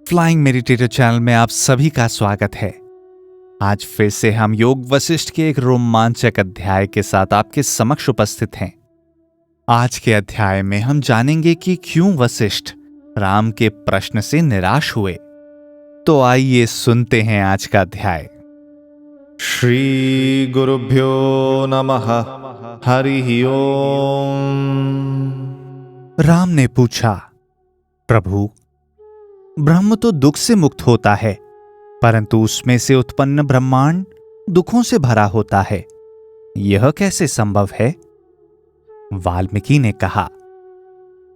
Flying meditator channel में आप सभी का स्वागत है। आज फिर से हम योग वशिष्ठ के एक रोमांचक अध्याय के साथ आपके समक्ष उपस्थित हैं। आज के अध्याय में हम जानेंगे कि क्यों वशिष्ठ राम के प्रश्न से निराश हुए। तो आइए सुनते हैं आज का अध्याय। श्री गुरुभ्यो नमः। हरि ओम। राम ने पूछा, प्रभु, ब्रह्म तो दुख से मुक्त होता है, परंतु उसमें से उत्पन्न ब्रह्मांड दुखों से भरा होता है। यह कैसे संभव है? वाल्मीकि ने कहा।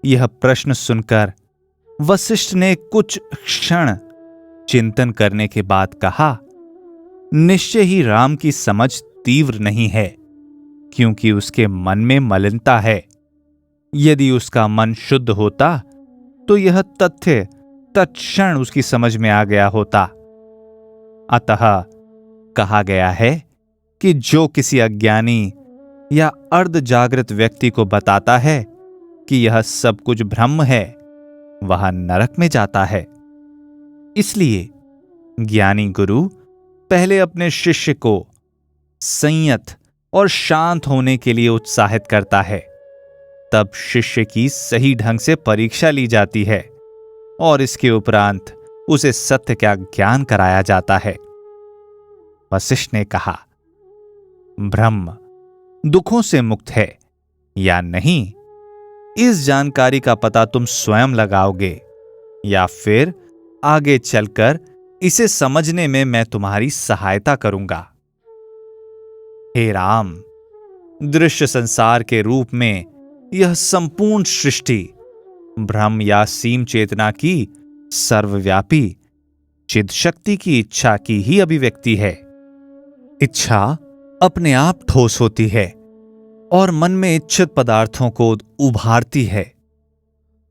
यह प्रश्न सुनकर वशिष्ठ ने कुछ क्षण चिंतन करने के बाद कहा, निश्चय ही राम की समझ तीव्र नहीं है, क्योंकि उसके मन में मलिनता है। यदि उसका मन शुद्ध होता तो यह तथ्य तत्क्षण उसकी समझ में आ गया होता। अतः कहा गया है कि जो किसी अज्ञानी या अर्ध जागृत व्यक्ति को बताता है कि यह सब कुछ ब्रह्म है, वह नरक में जाता है। इसलिए ज्ञानी गुरु पहले अपने शिष्य को संयत और शांत होने के लिए उत्साहित करता है। तब शिष्य की सही ढंग से परीक्षा ली जाती है और इसके उपरांत उसे सत्य का ज्ञान कराया जाता है। वशिष्ठ ने कहा, ब्रह्म दुखों से मुक्त है या नहीं, इस जानकारी का पता तुम स्वयं लगाओगे या फिर आगे चलकर इसे समझने में मैं तुम्हारी सहायता करूंगा। हे राम, दृश्य संसार के रूप में यह संपूर्ण सृष्टि ब्रह्म या सीम चेतना की सर्वव्यापी चिद शक्ति की इच्छा की ही अभिव्यक्ति है। इच्छा अपने आप ठोस होती है और मन में इच्छित पदार्थों को उभारती है।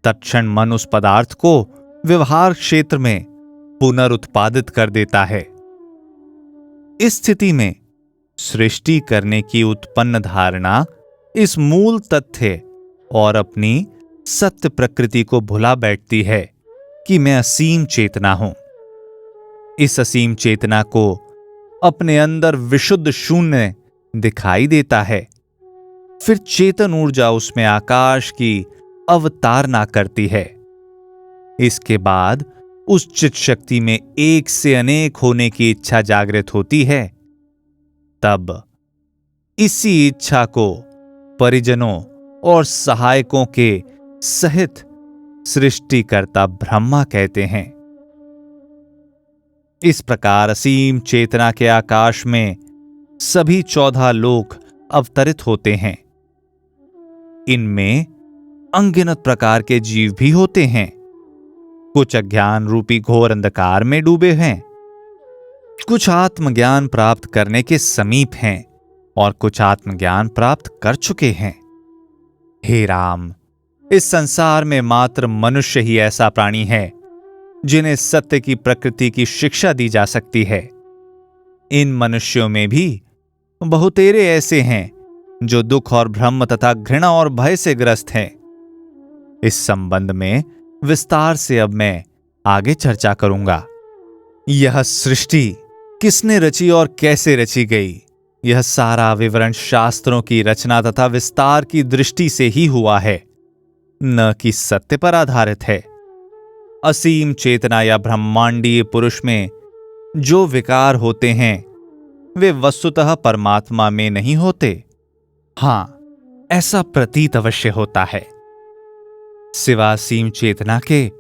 तत्क्षण मन उस पदार्थ को व्यवहार क्षेत्र में पुनरुत्पादित कर देता है। इस स्थिति में सृष्टि करने की उत्पन्न धारणा इस मूल तथ्य और अपनी सत्य प्रकृति को भुला बैठती है कि मैं असीम चेतना हूं। इस असीम चेतना को अपने अंदर विशुद्ध शून्य दिखाई देता है। फिर चेतन ऊर्जा उसमें आकाश की अवतारणा करती है। इसके बाद उस चित शक्ति में एक से अनेक होने की इच्छा जागृत होती है। तब इसी इच्छा को परिजनों और सहायकों के सहित सृष्टिकर्ता ब्रह्मा कहते हैं। इस प्रकार असीम चेतना के आकाश में सभी 14 लोक अवतरित होते हैं। इनमें अनगिनत प्रकार के जीव भी होते हैं। कुछ अज्ञान रूपी घोर अंधकार में डूबे हैं, कुछ आत्मज्ञान प्राप्त करने के समीप हैं और कुछ आत्मज्ञान प्राप्त कर चुके हैं। हे राम, इस संसार में मात्र मनुष्य ही ऐसा प्राणी है जिन्हें सत्य की प्रकृति की शिक्षा दी जा सकती है। इन मनुष्यों में भी बहुतेरे ऐसे हैं जो दुख और भ्रम तथा घृणा और भय से ग्रस्त हैं। इस संबंध में विस्तार से अब मैं आगे चर्चा करूंगा। यह सृष्टि किसने रची और कैसे रची गई, यह सारा विवरण शास्त्रों की रचना तथा विस्तार की दृष्टि से ही हुआ है, न कि सत्य पर आधारित है। असीम चेतना या ब्रह्मांडीय पुरुष में जो विकार होते हैं वे वस्तुतः परमात्मा में नहीं होते। हां, ऐसा प्रतीत अवश्य होता है। सिवा असीम चेतना के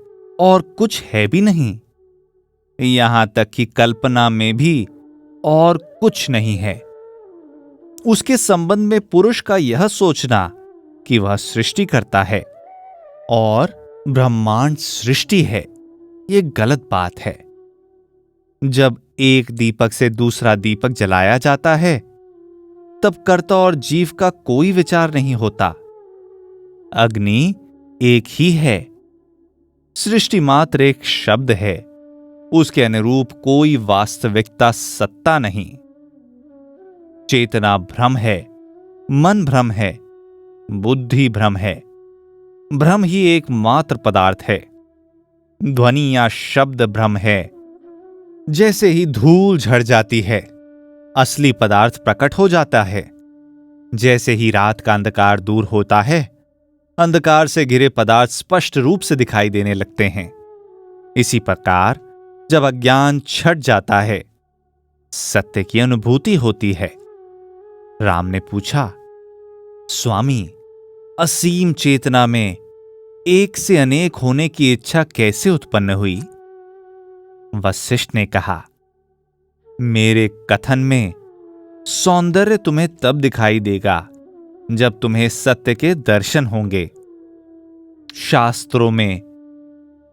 और कुछ है भी नहीं। यहां तक कि कल्पना में भी और कुछ नहीं है। उसके संबंध में पुरुष का यह सोचना कि वह सृष्टि करता है और ब्रह्मांड सृष्टि है, यह गलत बात है। जब एक दीपक से दूसरा दीपक जलाया जाता है तब कर्ता और जीव का कोई विचार नहीं होता। अग्नि एक ही है, सृष्टि मात्र एक शब्द है, उसके अनुरूप कोई वास्तविकता सत्ता नहीं। चेतना भ्रम है, मन भ्रम है, बुद्धि भ्रम है। भ्रम ही एकमात्र पदार्थ है। ध्वनि या शब्द भ्रम है। जैसे ही धूल झड़ जाती है, असली पदार्थ प्रकट हो जाता है। जैसे ही रात का अंधकार दूर होता है, अंधकार से घिरे पदार्थ स्पष्ट रूप से दिखाई देने लगते हैं। इसी प्रकार जब अज्ञान छट जाता है, सत्य की अनुभूति होती है। राम ने पूछा, स्वामी, असीम चेतना में एक से अनेक होने की इच्छा कैसे उत्पन्न हुई? वशिष्ठ ने कहा, मेरे कथन में सौंदर्य तुम्हें तब दिखाई देगा जब तुम्हें सत्य के दर्शन होंगे। शास्त्रों में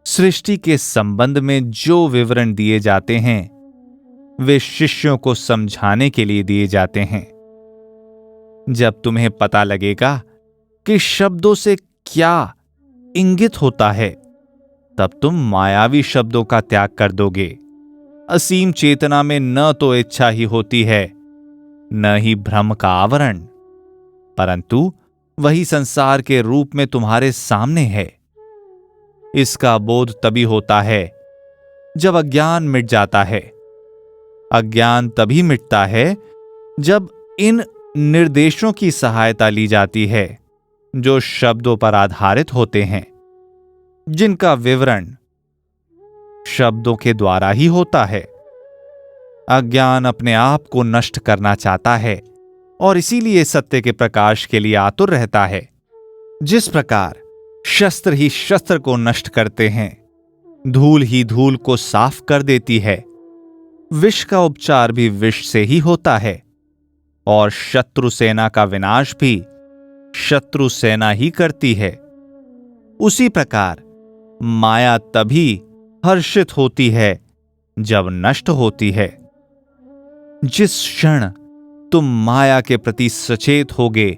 सृष्टि के संबंध में जो विवरण दिए जाते हैं, वे शिष्यों को समझाने के लिए दिए जाते हैं। जब तुम्हें पता लगेगा कि शब्दों से क्या इंगित होता है, तब तुम मायावी शब्दों का त्याग कर दोगे। असीम चेतना में न तो इच्छा ही होती है, न ही भ्रम का आवरण, परंतु वही संसार के रूप में तुम्हारे सामने है। इसका बोध तभी होता है जब अज्ञान मिट जाता है। अज्ञान तभी मिटता है जब इन निर्देशों की सहायता ली जाती है जो शब्दों पर आधारित होते हैं, जिनका विवरण शब्दों के द्वारा ही होता है। अज्ञान अपने आप को नष्ट करना चाहता है और इसीलिए सत्य के प्रकाश के लिए आतुर रहता है। जिस प्रकार शस्त्र ही शस्त्र को नष्ट करते हैं, धूल ही धूल को साफ कर देती है, विष का उपचार भी विष से ही होता है और शत्रु सेना का विनाश भी शत्रु सेना ही करती है। उसी प्रकार माया तभी हर्षित होती है जब नष्ट होती है। जिस क्षण तुम माया के प्रति सचेत होगे,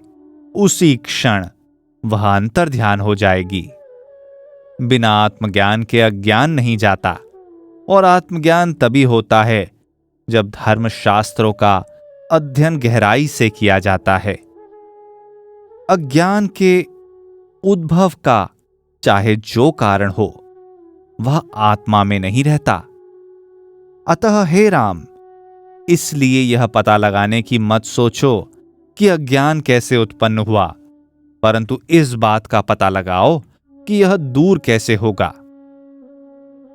उसी क्षण वह अंतर ध्यान हो जाएगी। बिना आत्मज्ञान के अज्ञान नहीं जाता, और आत्मज्ञान तभी होता है जब धर्मशास्त्रों का अध्ययन गहराई से किया जाता है। अज्ञान के उद्भव का चाहे जो कारण हो, वह आत्मा में नहीं रहता। अतः हे राम, इसलिए यह पता लगाने की मत सोचो कि अज्ञान कैसे उत्पन्न हुआ, परंतु इस बात का पता लगाओ कि यह दूर कैसे होगा।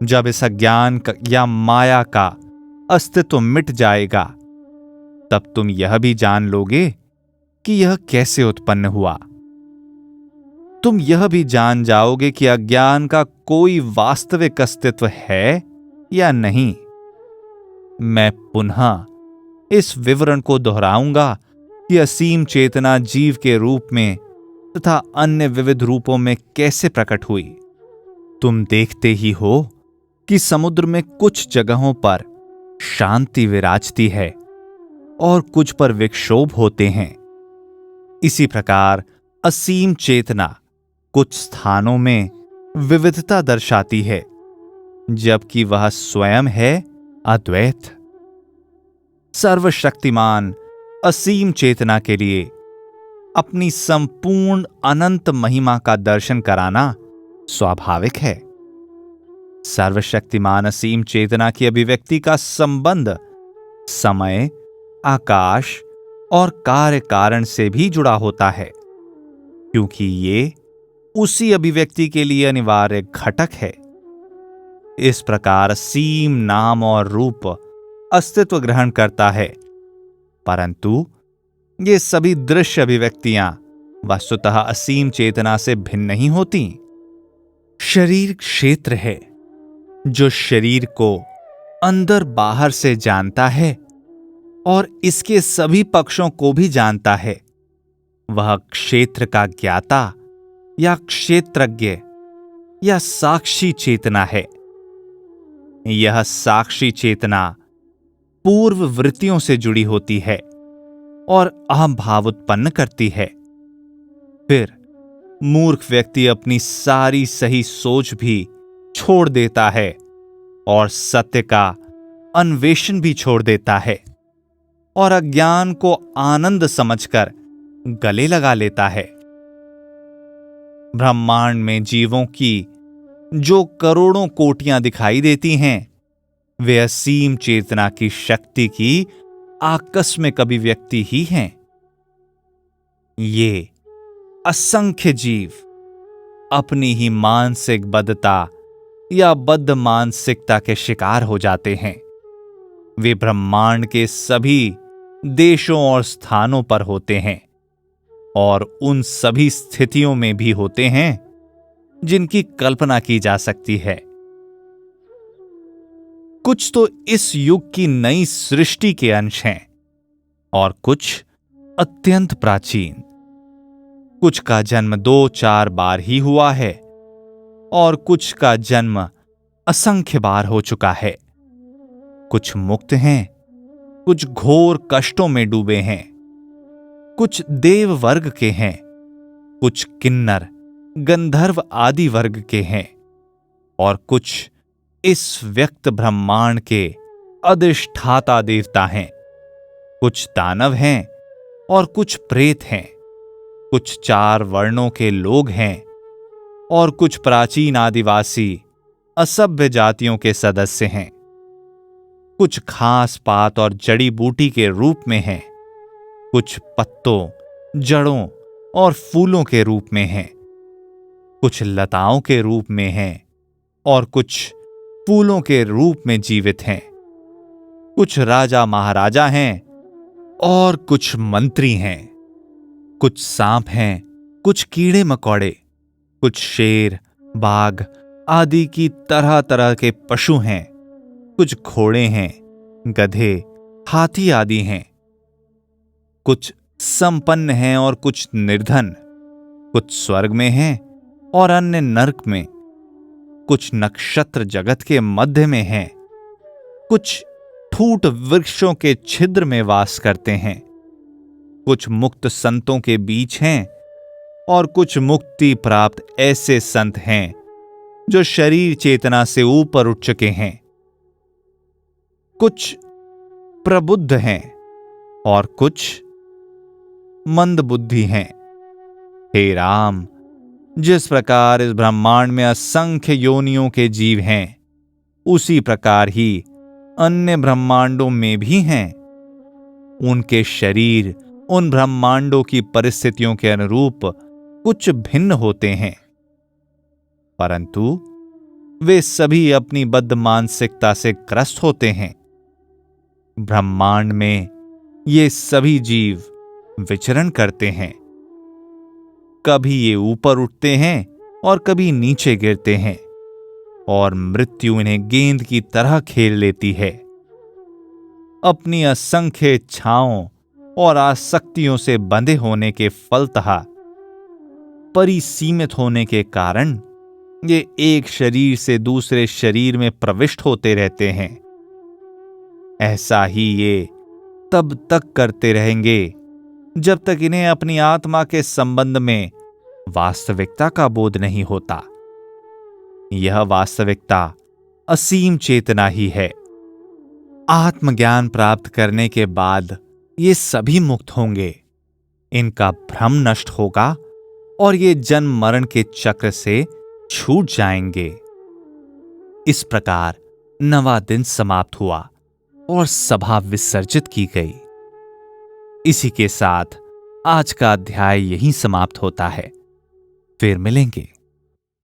जब इस अज्ञान या माया का अस्तित्व मिट जाएगा, तब तुम यह भी जान लोगे कि यह कैसे उत्पन्न हुआ। तुम यह भी जान जाओगे कि अज्ञान का कोई वास्तविक अस्तित्व है या नहीं। मैं पुनः इस विवरण को दोहराऊंगा कि असीम चेतना जीव के रूप में तथा अन्य विविध रूपों में कैसे प्रकट हुई। तुम देखते ही हो कि समुद्र में कुछ जगहों पर शांति विराजती है और कुछ पर विक्षोभ होते हैं। इसी प्रकार असीम चेतना कुछ स्थानों में विविधता दर्शाती है, जबकि वह स्वयं है अद्वैत। सर्वशक्तिमान असीम चेतना के लिए अपनी संपूर्ण अनंत महिमा का दर्शन कराना स्वाभाविक है। सर्वशक्तिमान असीम चेतना की अभिव्यक्ति का संबंध समय, आकाश और कार्य कारण से भी जुड़ा होता है, क्योंकि ये उसी अभिव्यक्ति के लिए अनिवार्य घटक है। इस प्रकार असीम नाम और रूप अस्तित्व ग्रहण करता है, परंतु ये सभी दृश्य अभिव्यक्तियां वस्तुतः असीम चेतना से भिन्न नहीं होती। शरीर क्षेत्र है जो शरीर को अंदर बाहर से जानता है और इसके सभी पक्षों को भी जानता है। वह क्षेत्र का ज्ञाता या क्षेत्रज्ञ या साक्षी चेतना है। यह साक्षी चेतना पूर्व वृत्तियों से जुड़ी होती है और अहम भाव उत्पन्न करती है। फिर मूर्ख व्यक्ति अपनी सारी सही सोच भी छोड़ देता है और सत्य का अन्वेषण भी छोड़ देता है और अज्ञान को आनंद समझकर गले लगा लेता है। ब्रह्मांड में जीवों की जो करोड़ों कोटियां दिखाई देती हैं, वे असीम चेतना की शक्ति की आकस्मिक अभिव्यक्ति ही हैं। ये असंख्य जीव अपनी ही मानसिक बद्धता या बद्ध मानसिकता के शिकार हो जाते हैं। वे ब्रह्मांड के सभी देशों और स्थानों पर होते हैं और उन सभी स्थितियों में भी होते हैं जिनकी कल्पना की जा सकती है। कुछ तो इस युग की नई सृष्टि के अंश हैं और कुछ अत्यंत प्राचीन। कुछ का जन्म 2-4 बार ही हुआ है और कुछ का जन्म असंख्य बार हो चुका है। कुछ मुक्त हैं, कुछ घोर कष्टों में डूबे हैं, कुछ देव वर्ग के हैं, कुछ किन्नर गंधर्व आदि वर्ग के हैं और कुछ इस व्यक्त ब्रह्मांड के अधिष्ठाता देवता हैं। कुछ दानव हैं और कुछ प्रेत हैं, कुछ 4 वर्णों के लोग हैं और कुछ प्राचीन आदिवासी असभ्य जातियों के सदस्य हैं। कुछ घास पात और जड़ी बूटी के रूप में हैं, कुछ पत्तों, जड़ों और फूलों के रूप में हैं, कुछ लताओं के रूप में हैं और कुछ फूलों के रूप में जीवित हैं। कुछ राजा महाराजा हैं और कुछ मंत्री हैं। कुछ सांप हैं, कुछ कीड़े मकोड़े, कुछ शेर, बाघ आदि की तरह तरह के पशु हैं। कुछ घोड़े हैं, गधे, हाथी आदि हैं। कुछ संपन्न हैं और कुछ निर्धन, कुछ स्वर्ग में हैं और अन्य नरक में। कुछ नक्षत्र जगत के मध्य में हैं, कुछ ठूठ वृक्षों के छिद्र में वास करते हैं। कुछ मुक्त संतों के बीच हैं और कुछ मुक्ति प्राप्त ऐसे संत हैं जो शरीर चेतना से ऊपर उठ चुके हैं। कुछ प्रबुद्ध हैं और कुछ मंद बुद्धि हैं। हे राम, जिस प्रकार इस ब्रह्मांड में असंख्य योनियों के जीव हैं, उसी प्रकार ही अन्य ब्रह्मांडों में भी हैं। उनके शरीर उन ब्रह्मांडों की परिस्थितियों के अनुरूप कुछ भिन्न होते हैं, परंतु वे सभी अपनी बद्ध मानसिकता से ग्रस्त होते हैं। ब्रह्मांड में ये सभी जीव विचरण करते हैं। कभी ये ऊपर उठते हैं और कभी नीचे गिरते हैं और मृत्यु इन्हें गेंद की तरह खेल लेती है। अपनी असंख्य इच्छाओं और आसक्तियों से बंधे होने के फलतः परिसीमित होने के कारण ये एक शरीर से दूसरे शरीर में प्रविष्ट होते रहते हैं। ऐसा ही ये तब तक करते रहेंगे जब तक इन्हें अपनी आत्मा के संबंध में वास्तविकता का बोध नहीं होता। यह वास्तविकता असीम चेतना ही है। आत्मज्ञान प्राप्त करने के बाद ये सभी मुक्त होंगे, इनका भ्रम नष्ट होगा और ये जन्म मरण के चक्र से छूट जाएंगे। इस प्रकार 9वां दिन समाप्त हुआ और सभा विसर्जित की गई। इसी के साथ आज का अध्याय यहीं समाप्त होता है। फिर मिलेंगे।